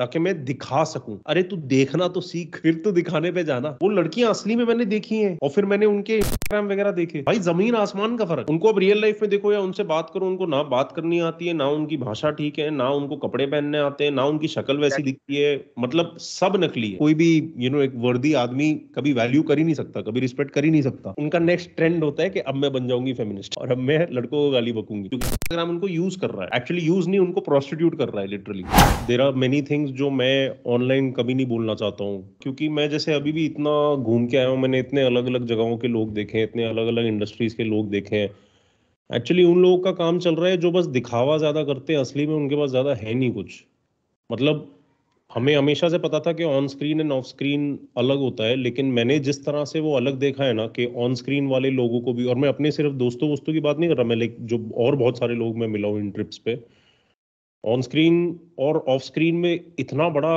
ताकि मैं दिखा सकूं। अरे तू देखना तो सीख, फिर तो दिखाने पे जाना। वो लड़कियां असली में मैंने देखी हैं और फिर मैंने उनके इंस्टाग्राम वगैरह देखे, भाई जमीन आसमान का फर्क। उनको अब रियल लाइफ में देखो या उनसे बात करो, उनको ना बात करनी आती है, ना उनकी भाषा ठीक है, ना उनको कपड़े पहनने आते हैं, ना उनकी शक्ल वैसी दिखती है, मतलब सब नकली है। कोई भी एक वर्दी आदमी कभी वैल्यू कर ही नहीं सकता, कभी रिस्पेक्ट कर ही नहीं सकता। उनका नेक्स्ट ट्रेंड होता है कि अब मैं बन जाऊंगी फेमिनिस्ट और अब मैं लड़कों को गाली बकूंगी, क्योंकि इंस्टाग्राम उनको यूज कर रहा है। एक्चुअली यूज नहीं, उनको प्रोस्टिट्यूट कर रहा है literally. There are many things जो मैं ऑनलाइन कभी नहीं बोलना चाहता हूँ, क्योंकि मैं जैसे अभी भी इतना घूम के आया हूँ, मैंने इतने अलग अलग जगहों के लोग देखे हैं, इतने अलग अलग इंडस्ट्रीज के लोग देखे हैं। एक्चुअली उन लोगों का काम चल रहा है जो बस दिखावा ज्यादा करते हैं, असली में उनके पास ज्यादा है नहीं कुछ। मतलब हमें हमेशा से पता था कि on screen end of screen अलग होता है, लेकिन मैंने जिस तरह से वो अलग देखा है ना, कि ऑन स्क्रीन वाले लोगों को भी, और मैं अपने सिर्फ दोस्तों वोस्तों की बात नहीं कर रहा, मैं लाइक जो और बहुत सारे लोग मैं मिला हूँ इन ट्रिप्स पे, ऑन स्क्रीन और ऑफ स्क्रीन में इतना बड़ा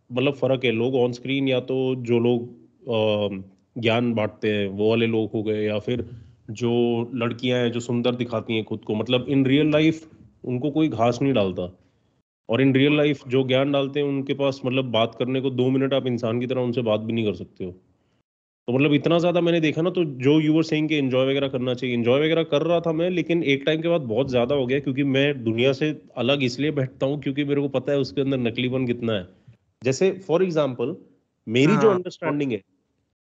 मतलब फर्क है। लोग ऑन स्क्रीन या तो जो लोग ज्ञान बांटते हैं वो वाले लोग हो गए, या फिर जो लड़कियां हैं जो सुंदर दिखाती हैं खुद को, मतलब इन रियल लाइफ उनको कोई घास नहीं डालता। और इन रियल लाइफ जो ज्ञान डालते हैं उनके पास मतलब बात करने को 2 मिनट आप इंसान की तरह उनसे बात भी नहीं कर सकते हो। तो मतलब इतना ज्यादा मैंने देखा ना, तो जो यू वर सेइंग कि एंजॉय वगैरह करना चाहिए, एंजॉय वगैरह कर रहा था मैं, लेकिन एक टाइम के बाद बहुत ज्यादा हो गया, क्योंकि मैं दुनिया से अलग इसलिए बैठता हूँ क्योंकि मेरे को पता है उसके अंदर नकलीपन कितना है। जैसे फॉर एग्जाम्पल, मेरी जो हाँ, अंडरस्टैंडिंग है,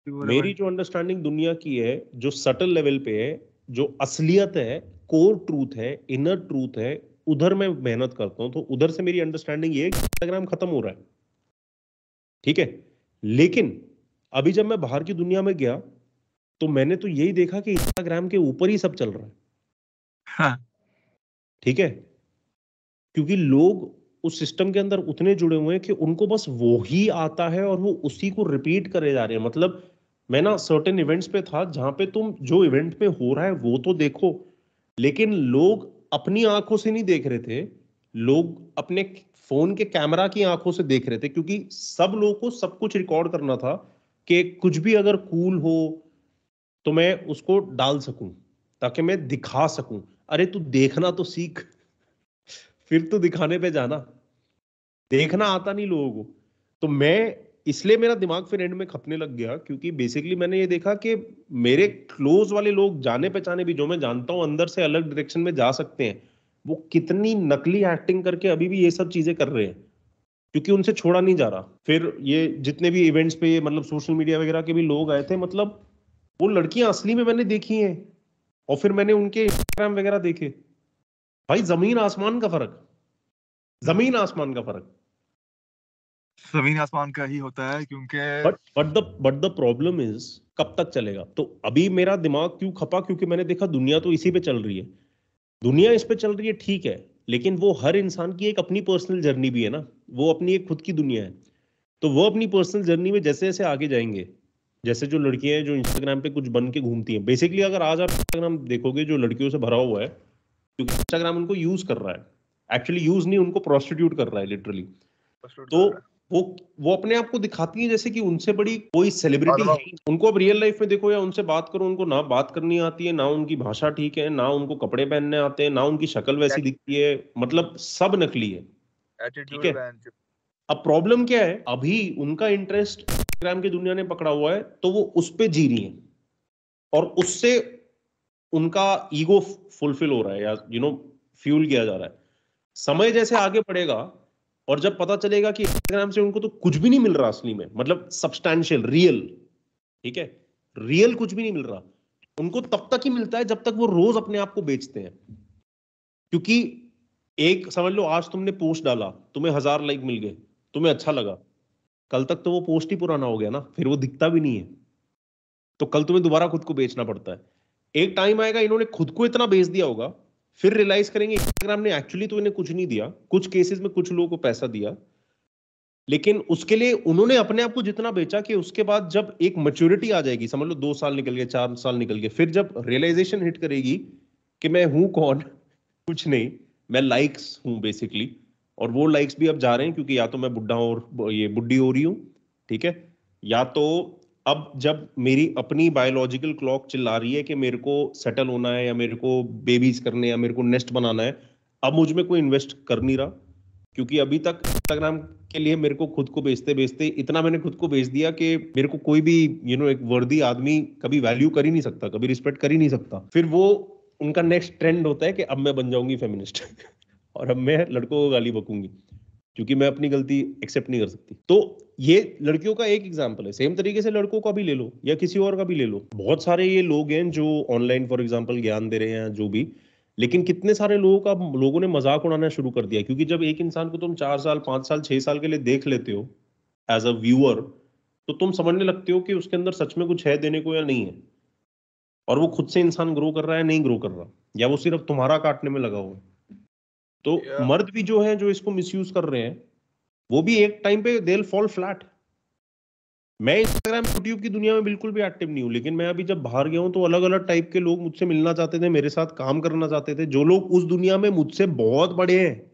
वो मेरी जो अंडरस्टैंडिंग दुनिया की है, जो सटल लेवल पे है, जो असलियत है, कोर ट्रूथ है, इनर ट्रूथ है, उधर मैं मेहनत करता हूँ। तो उधर से मेरी अंडरस्टैंडिंग ये है कि इंस्टाग्राम खत्म हो रहा है, ठीक है। लेकिन अभी जब मैं बाहर की दुनिया में गया तो मैंने तो यही देखा कि इंस्टाग्राम के ऊपर ही सब चल रहा है, हाँ, ठीक है। क्योंकि लोग उस सिस्टम के अंदर उतने जुड़े हुए हैं कि उनको बस वो ही आता है और वो उसी को रिपीट करे जा रहे हैं। मतलब मैं ना सर्टेन इवेंट्स पे था जहां पे तुम जो इवेंट पे हो रहा है वो तो देखो, लेकिन लोग अपनी आंखों से नहीं देख रहे थे, लोग अपने फोन के कैमरा की आंखों से देख रहे थे, क्योंकि सब लोगों को सब कुछ रिकॉर्ड करना था कि कुछ भी अगर कूल हो तो मैं उसको डाल सकूं, ताकि मैं दिखा सकूं। अरे तू देखना तो सीख, फिर तो दिखाने पे जाना। देखना आता नहीं लोगों को। तो मैं इसलिए मेरा दिमाग फिर एंड में खपने लग गया, क्योंकि बेसिकली मैंने ये देखा कि मेरे क्लोज वाले लोग, जाने पहचाने भी जो मैं जानता हूं अंदर से अलग डायरेक्शन में जा सकते हैं, वो कितनी नकली एक्टिंग करके अभी भी ये सब चीजें कर रहे हैं, क्योंकि उनसे छोड़ा नहीं जा रहा। फिर ये जितने भी इवेंट्स पे मतलब सोशल मीडिया वगैरह के भी लोग आए थे, मतलब वो लड़कियां असली में मैंने देखी हैं और फिर मैंने उनके इंस्टाग्राम वगैरह देखे, भाई जमीन आसमान का फर्क, जमीन आसमान का फर्क। जमीन आसमान का ही होता है, क्योंकि बट द प्रॉब्लम इज, कब तक चलेगा? तो अभी मेरा दिमाग क्यों खपा, क्योंकि मैंने देखा दुनिया तो इसी पे चल रही है, दुनिया इस पे चल रही है, ठीक है, लेकिन वो हर इंसान की एक अपनी पर्सनल जर्नी भी है ना, वो अपनी एक खुद की दुनिया है। तो वो अपनी पर्सनल जर्नी में जैसे जैसे आगे जाएंगे, जैसे जो लड़कियां हैं जो इंस्टाग्राम पे कुछ बन के घूमती हैं, बेसिकली अगर आज आप इंस्टाग्राम देखोगे जो लड़कियों से भरा हुआ है, क्योंकि इंस्टाग्राम उनको यूज कर रहा है। एक्चुअली यूज नहीं, उनको प्रोस्टिट्यूट कर रहा है लिटरली। अपलोड तो कर रहा है। वो वो अपने आप को दिखाती हैं जैसे कि उनसे बड़ी कोई सेलिब्रिटी है मतलब ही नहीं। उनको अब रियल लाइफ में देखो या उनसे बात करो, उनको ना बात करनी आती है, ना उनकी भाषा ठीक है, ना उनको कपड़े पहनने आते हैं, ना उनकी शक्ल वैसी दिखती है, मतलब सब नकली है, ठीक एटीट्यूड है। बैन। अब प्रॉब्लम क्या है, अभी उनका इंटरेस्ट इंस्टाग्राम की दुनिया ने पकड़ा हुआ है, तो वो उस पे जी रही है और उससे उनका ईगो फुलफिल हो रहा है, या फ्यूल किया जा रहा है। समय जैसे आगे बढ़ेगा और जब पता चलेगा कि इंस्टाग्राम से उनको तो कुछ भी नहीं मिल रहा असली में, मतलब सब्सटैंशियल रियल, ठीक है, रियल कुछ भी नहीं मिल रहा, उनको तब तक ही मिलता है जब तक वो रोज अपने आप को बेचते हैं। क्योंकि एक समझ लो, आज तुमने पोस्ट डाला, तुम्हें 1000 लाइक मिल गए, तुम्हें अच्छा लगा, कल तक तो वो पोस्ट ही पुराना हो गया ना, फिर वो दिखता भी नहीं है, तो कल तुम्हें दोबारा खुद को बेचना पड़ता है। एक टाइम आएगा इन्होंने खुद को इतना बेच दिया होगा, फिर रियलाइज करेंगे इंस्टाग्राम ने एक्चुअली तो इन्हें कुछ नहीं दिया, कुछ केसेस में कुछ लोगों को पैसा दिया, लेकिन उसके लिए उन्होंने अपने आप को जितना बेचा कि उसके बाद जब एक मैच्योरिटी आ जाएगी, समझ लो 2 साल निकल गए, 4 साल निकल गए, फिर जब रियलाइजेशन हिट करेगी कि मैं हूं कौन, कुछ नहीं, मैं लाइक्स हूं बेसिकली। और वो लाइक्स भी अब जा रहे हैं क्योंकि या तो मैं बुढ़ा और ये बुढ़ी हो रही हूं, ठीक है, या तो अब जब मेरी अपनी बायोलॉजिकल क्लॉक चिल्ला रही है कि मेरे को सेटल होना है, या मेरे को बेबीज करने, या मेरे को नेस्ट बनाना है, अब मुझ में कोई इन्वेस्ट कर नहीं रहा, क्योंकि अभी तक इंस्टाग्राम के लिए मेरे को खुद को बेचते बेचते इतना मैंने खुद को बेच दिया कि मेरे को कोई भी एक वर्दी आदमी कभी वैल्यू कर ही नहीं सकता, कभी रिस्पेक्ट कर ही नहीं सकता। फिर वो उनका नेक्स्ट ट्रेंड होता है कि अब मैं बन जाऊंगी फेमिनिस्ट और अब मैं लड़कों को गाली बकूंगी क्योंकि मैं अपनी गलती एक्सेप्ट नहीं कर सकती। तो ये लड़कियों का एक एग्जांपल है। सेम तरीके से लड़कों का भी ले लो या किसी और का भी ले लो। बहुत सारे ये लोग हैं जो ऑनलाइन फॉर एग्जांपल ज्ञान दे रहे हैं जो भी, लेकिन कितने सारे लोगों ने मजाक उड़ाना शुरू कर दिया। क्योंकि जब एक इंसान को तुम 4 साल 5 साल 6 साल के लिए देख लेते हो एज अ व्यूअर, तो तुम समझने लगते हो कि उसके अंदर सच में कुछ है देने को या नहीं है, और वो खुद से इंसान ग्रो कर रहा है नहीं ग्रो कर रहा, या वो सिर्फ तुम्हारा काटने में लगा हुआ है। तो मर्द भी जो है जो इसको मिसयूज कर रहे हैं, वो भी एक टाइम पे दे विल फॉल फ्लैट। मैं इंस्टाग्राम यूट्यूब की दुनिया में बिल्कुल भी एक्टिव नहीं हूँ, लेकिन मैं अभी जब बाहर गया हूँ तो अलग अलग टाइप के लोग मुझसे मिलना चाहते थे, मेरे साथ काम करना चाहते थे, जो लोग उस दुनिया में मुझसे बहुत बड़े हैं।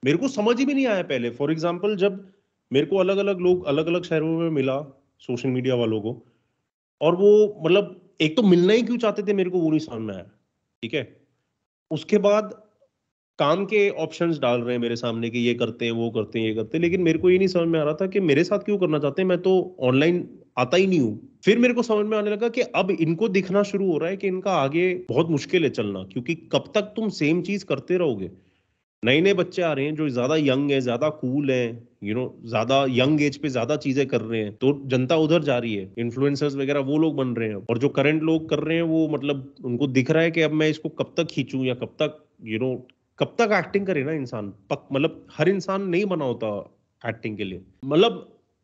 मेरे को समझ ही भी नहीं आया पहले। फॉर एग्जाम्पल जब मेरे को अलग अलग लोग अलग अलग शहरों में मिला, सोशल मीडिया वालों को, और वो मतलब एक तो मिलना ही क्यों चाहते थे मेरे को वो नहीं समझ में आया। ठीक है, उसके बाद काम के ऑप्शंस डाल रहे हैं मेरे सामने कि ये करते हैं वो करते हैं ये करते हैं, लेकिन मेरे को ये नहीं समझ में आ रहा था कि मेरे साथ क्यों करना चाहते हैं, मैं तो ऑनलाइन आता ही नहीं हूँ। फिर मेरे को समझ में आने लगा कि अब इनको दिखना शुरू हो रहा है कि इनका आगे बहुत मुश्किल है चलना, क्योंकि कब तक तुम सेम चीज करते रहोगे। नए नए बच्चे आ रहे हैं जो ज्यादा यंग है, ज्यादा कूल है, ज्यादा यंग एज पे ज्यादा चीजें कर रहे हैं, तो जनता उधर जा रही है, इन्फ्लुएंसर्स वगैरह वो लोग बन रहे हैं। और जो करंट लोग कर रहे हैं वो मतलब उनको दिख रहा है कि अब मैं इसको कब तक खींचूं, या कब तक कब तक एक्टिंग करे ना इंसान। मतलब हर इंसान नहीं बना होता एक्टिंग के लिए। मतलब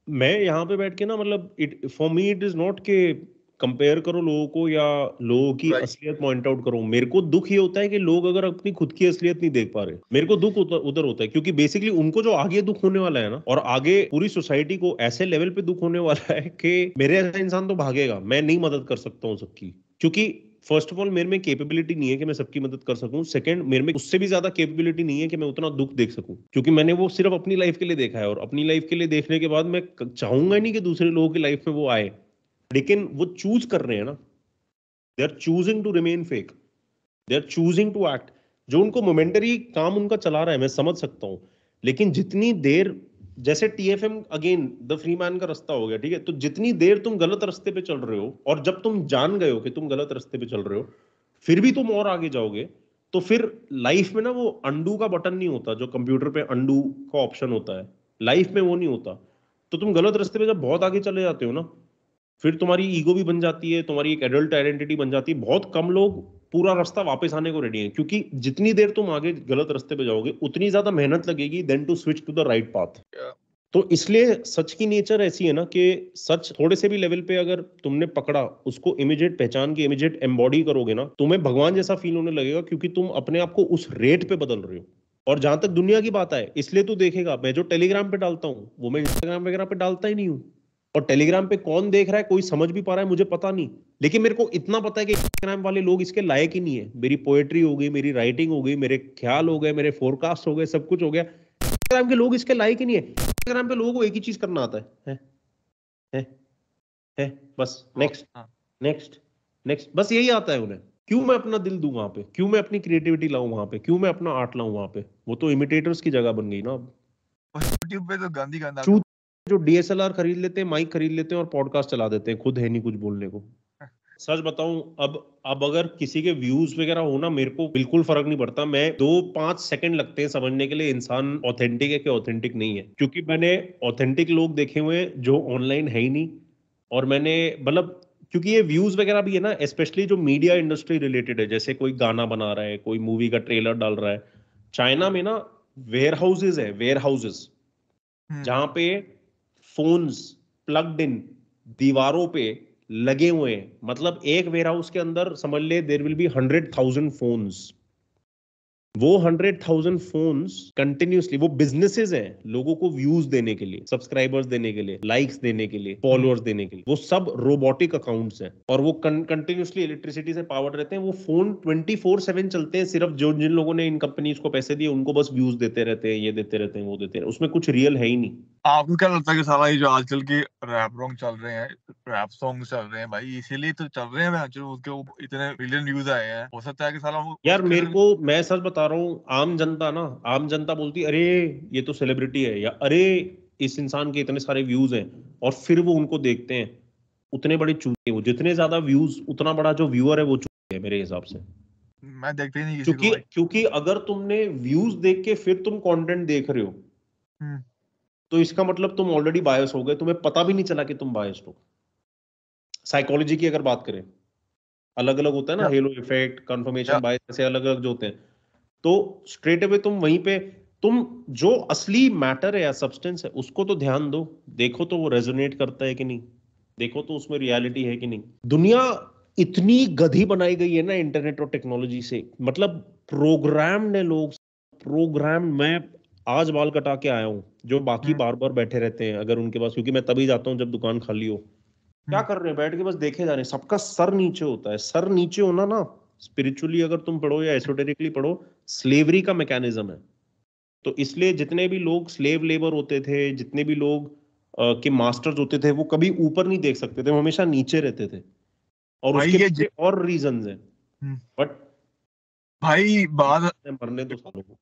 मैं यहाँ पे बैठ के ना, मतलब it for me it is not के कंपेयर करो लोगों को या लोगों की असलियत पॉइंट आउट करो। मेरे को दुख ये होता है कि लोग अगर अपनी खुद की असलियत नहीं देख पा रहे, मेरे को दुख उधर होता है, क्योंकि बेसिकली उनको जो आगे दुख होने वाला है ना, और आगे पूरी सोसाइटी को ऐसे लेवल पे दुख होने वाला है कि मेरे ऐसा इंसान तो भागेगा, मैं नहीं मदद कर सकता हूँ सबकी। क्योंकि फर्स्ट ऑफ ऑल मेरे में कैपेबिलिटी नहीं है कि मैं सबकी मदद कर सकूं। सेकंड, मेरे में उससे भी ज्यादा कैपेबिलिटी नहीं है कि मैं उतना दुख देख सकूं, क्योंकि मैंने वो सिर्फ अपनी लाइफ के लिए देखा है, और अपनी लाइफ के लिए देखने के बाद मैं चाहूंगा नहीं कि दूसरे लोगों की लाइफ में वो आए। लेकिन वो चूज कर रहे हैं ना, they are choosing to remain fake, they are choosing to act. जो उनको मोमेंटरी काम उनका चला रहा है मैं समझ सकता हूं, लेकिन जितनी देर, जैसे TFM again the free man का रास्ता हो गया, ठीक है, तो जितनी देर तुम गलत रास्ते पे चल रहे हो, और जब तुम जान गए हो कि तुम गलत रास्ते पे चल रहे हो, फिर भी तुम और आगे जाओगे, तो फिर लाइफ में ना वो अंडू का बटन नहीं होता, जो कंप्यूटर पे अंडू का ऑप्शन होता है, लाइफ में वो नहीं होता। तो तुम गलत रास्ते पे जब बहुत आगे चले जाते हो ना, फिर तुम्हारी ईगो भी बन जाती है, तुम्हारी एक एडल्ट आइडेंटिटी बन जाती है। बहुत कम लोग पूरा रास्ता वापस आने को रेडी हैं, क्योंकि जितनी देर तुम आगे गलत रास्ते पे जाओगे उतनी ज्यादा मेहनत लगेगी then to switch to the right path. तो इसलिए सच की नेचर ऐसी है ना कि सच थोड़े से भी लेवल पे अगर तुमने पकड़ा, उसको इमीडिएट पहचान के इमीडिएट एम्बॉडी करोगे ना, तुम्हें भगवान जैसा फील होने लगेगा, क्योंकि तुम अपने आप को उस रेट पे बदल रहे हो। और जहां तक दुनिया की बात है, इसलिए तू देखेगा मैं जो टेलीग्राम पे डालता हूँ वो मैं इंस्टाग्राम वगैरह पे डालता ही नहीं हूँ। और टेलीग्राम पे कौन देख रहा है, कोई समझ भी पा रहा है, मुझे पता नहीं, लेकिन मेरे को इतना पता है कि इंस्टाग्राम वाले लोग इसके लायक ही नहीं है। मेरी पोएट्री हो गई, मेरी राइटिंग हो गई, मेरे ख्याल हो गए, मेरे फोरकास्ट हो गए, सब कुछ हो गया, इंस्टाग्राम के लोग इसके लायक ही नहीं है। इंस्टाग्राम पे लोगों को एक ही चीज करना आता है, है बस नेक्स्ट नेक्स्ट नेक्स्ट, बस यही आता है उन्हें। क्यों मैं अपना दिल दूं वहां पे, क्यों मैं अपनी क्रिएटिविटी लाऊं वहां पे, क्यों मैं अपना आर्ट लाऊं वहां पे? वो तो इमिटेटर्स की जगह बन गई ना अब। यूट्यूब पे तो गंदी गंदा जो डीएसएलआर खरीद लेते हैं, माइक खरीद लेते हैं और पॉडकास्ट चला देते हैं, खुद है नहीं कुछ बोलने को। सच बताऊं, अब अगर किसी के व्यूज वगैरह हो ना, मेरे को बिल्कुल फर्क नहीं पड़ता। मैं 2-5 सेकंड लगते हैं समझने के लिए इंसान ऑथेंटिक है कि ऑथेंटिक नहीं है, क्योंकि मैंने ऑथेंटिक लोग देखे हुए हैं जो ऑनलाइन है ही नहीं। और मैंने मतलब, क्योंकि ये व्यूज वगैरह भी है ना, स्पेशली जो मीडिया इंडस्ट्री रिलेटेड है, जैसे कोई गाना बना रहा है, कोई मूवी का ट्रेलर डाल रहा है। चाइना में ना वेयर हाउसेज है, वेयर हाउसेज, जहां पे फोन्स प्लग्ड इन दीवारों पे लगे हुए हैं। मतलब एक वेयरहाउस के अंदर समझ lay their will be 100,000 phones. वो 100,000 फोन्स कंटिन्यूसली, वो बिजनेसेस हैं लोगों को व्यूज देने के लिए, सब्सक्राइबर्स देने के लिए, लाइक्स देने के लिए, फॉलोअर्स देने के लिए। वो सब रोबोटिक अकाउंट्स हैं, और वो कंटिन्यूसली इलेक्ट्रिसिटी से पावर्ड रहते हैं। वो फोन 24/7 चलते हैं, सिर्फ जो जिन लोगों ने इन कंपनीज को पैसे दिए उनको बस व्यूज देते रहते हैं, ये देते रहते हैं, वो देते हैं, उसमें कुछ रियल है ही नहीं। आपको क्या लगता है कि साला ये जो आजकल के रैप रॉन्ग चल रहे हैं, रैप सॉन्ग चल रहे हैं भाई, इसीलिए तो चल रहे हैं जो उसके इतने मिलियन व्यूज आए हैं? हो सकता है कि साला यार उसके मेरे को, मैं सच बता रहा हूँ, आम जनता ना, आम जनता बोलती अरे ये तो सेलिब्रिटी है, या अरे इस इंसान के इतने सारे व्यूज हैं, और फिर वो उनको देखते हैं। उतने बड़े चूतिए वो, जितने ज्यादा व्यूज उतना बड़ा जो व्यूअर है वो चूतिए है मेरे हिसाब से। मैं देखते ही नहीं किसी को क्योंकि भाई। क्योंकि अगर तुमने व्यूज देख के फिर तुम कंटेंट देख रहे हो, हम्म। तो इसका मतलब तुम ऑलरेडी बायस हो गए, तुम्हें पता भी नहीं चला कि तुम बायस्ड हो। साइकोलॉजी की अगर बात करें, अलग अलग होता है ना, या, हेलो इफेक्ट, या, कंफर्मेशन बायस, ऐसे अलग अलग जो होते हैं। तो स्ट्रेट अवे तुम वहीं पे, तुम जो असली मैटर है या सब्सटेंस है उसको तो ध्यान दो, देखो तो वो रेजोनेट करता है कि नहीं, देखो तो उसमें रियलिटी है कि नहीं। दुनिया इतनी गधी बनाई गई है ना इंटरनेट और टेक्नोलॉजी से, मतलब प्रोग्राम्ड है लोग, प्रोग्राम। मैं आज बाल कटा के आया हूं, जो बाकी हम्म, बार बार बैठे रहते हैं अगर उनके पास, क्योंकि मैं तभी जाता हूं जब दुकान खाली हो। क्या हम्म। कर रहे हैं बैठ के, बस देखे जा रहे हैं। सबका सर नीचे होता है। सर नीचे होना ना, स्पिरिचुअली अगर तुम पढ़ो या एसोटेरिकली पढ़ो, स्लेवरी का मैकेनिज्म है। तो इसलिए जितने भी लोग स्लेव लेबर होते थे, जितने भी लोग के मास्टर्स होते थे, वो कभी ऊपर नहीं देख सकते थे, वो हमेशा नीचे रहते थे। और भाई उसके ये पीछे और रीजंस हैं, हम्म, बट भाई बात मरने दो सालों को।